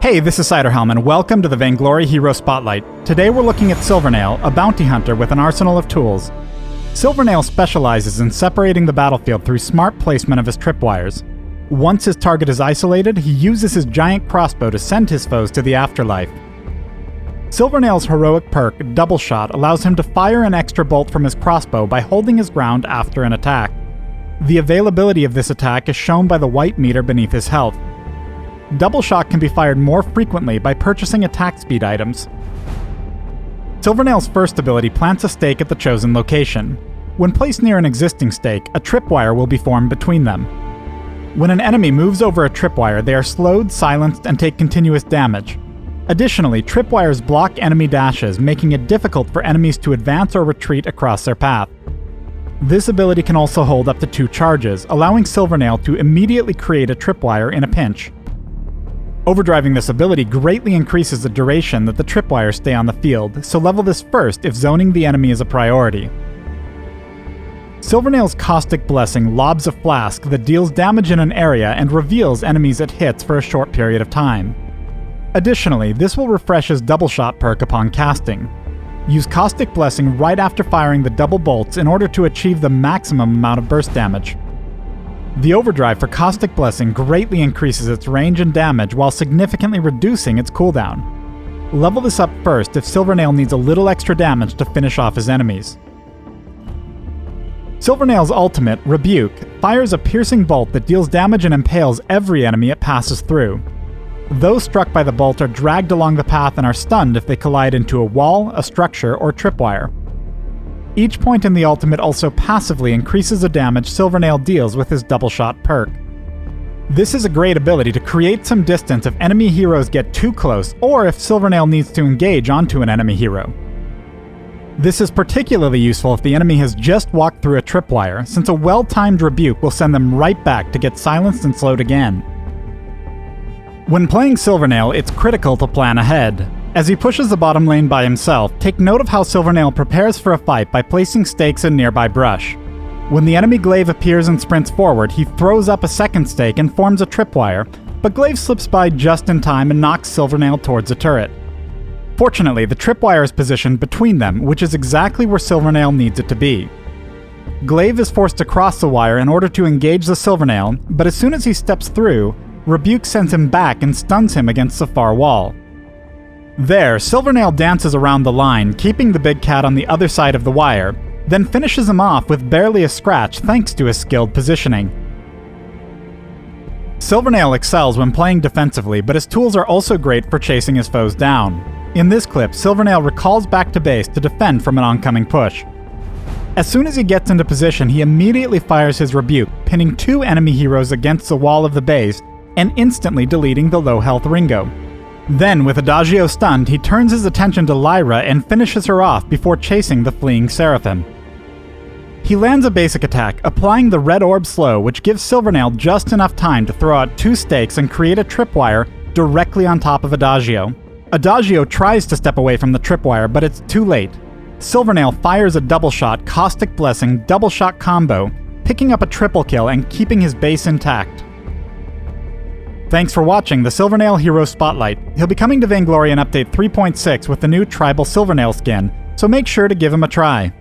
Hey, this is Ciderhelm, and welcome to the Vainglory Hero Spotlight. Today we're looking at Silvernail, a bounty hunter with an arsenal of tools. Silvernail specializes in separating the battlefield through smart placement of his tripwires. Once his target is isolated, he uses his giant crossbow to send his foes to the afterlife. Silvernail's heroic perk, Double Shot, allows him to fire an extra bolt from his crossbow by holding his ground after an attack. The availability of this attack is shown by the white meter beneath his health. Double Shot can be fired more frequently by purchasing attack speed items. Silvernail's first ability plants a stake at the chosen location. When placed near an existing stake, a tripwire will be formed between them. When an enemy moves over a tripwire, they are slowed, silenced, and take continuous damage. Additionally, tripwires block enemy dashes, making it difficult for enemies to advance or retreat across their path. This ability can also hold up to 2 charges, allowing Silvernail to immediately create a tripwire in a pinch. Overdriving this ability greatly increases the duration that the tripwires stay on the field, so level this first if zoning the enemy is a priority. Silvernail's Caustic Blessing lobs a flask that deals damage in an area and reveals enemies it hits for a short period of time. Additionally, this will refresh his Double Shot perk upon casting. Use Caustic Blessing right after firing the double bolts in order to achieve the maximum amount of burst damage. The overdrive for Caustic Blessing greatly increases its range and damage while significantly reducing its cooldown. Level this up first if Silvernail needs a little extra damage to finish off his enemies. Silvernail's ultimate, Rebuke, fires a piercing bolt that deals damage and impales every enemy it passes through. Those struck by the bolt are dragged along the path and are stunned if they collide into a wall, a structure, or tripwire. Each point in the ultimate also passively increases the damage Silvernail deals with his Double Shot perk. This is a great ability to create some distance if enemy heroes get too close, or if Silvernail needs to engage onto an enemy hero. This is particularly useful if the enemy has just walked through a tripwire, since a well-timed rebuke will send them right back to get silenced and slowed again. When playing Silvernail, it's critical to plan ahead. As he pushes the bottom lane by himself, take note of how Silvernail prepares for a fight by placing stakes in nearby brush. When the enemy glaive appears and sprints forward, he throws up a second stake and forms a tripwire, but glaive slips by just in time and knocks Silvernail towards a turret. Fortunately, the tripwire is positioned between them, which is exactly where Silvernail needs it to be. Glaive is forced to cross the wire in order to engage the Silvernail, but as soon as he steps through, Rebuke sends him back and stuns him against the far wall. There, Silvernail dances around the line, keeping the big cat on the other side of the wire, then finishes him off with barely a scratch thanks to his skilled positioning. Silvernail excels when playing defensively, but his tools are also great for chasing his foes down. In this clip, Silvernail recalls back to base to defend from an oncoming push. As soon as he gets into position, he immediately fires his Rebuke, pinning 2 enemy heroes against the wall of the base and instantly deleting the low-health Ringo. Then, with Adagio stunned, he turns his attention to Lyra and finishes her off before chasing the fleeing Seraphim. He lands a basic attack, applying the red orb slow, which gives Silvernail just enough time to throw out 2 stakes and create a tripwire directly on top of Adagio. Adagio tries to step away from the tripwire, but it's too late. Silvernail fires a Double Shot, Caustic Blessing, Double Shot combo, picking up a triple kill and keeping his base intact. Thanks for watching the Silvernail Hero Spotlight. He'll be coming to Vainglory in Update 3.6 with the new Tribal Silvernail skin, so make sure to give him a try.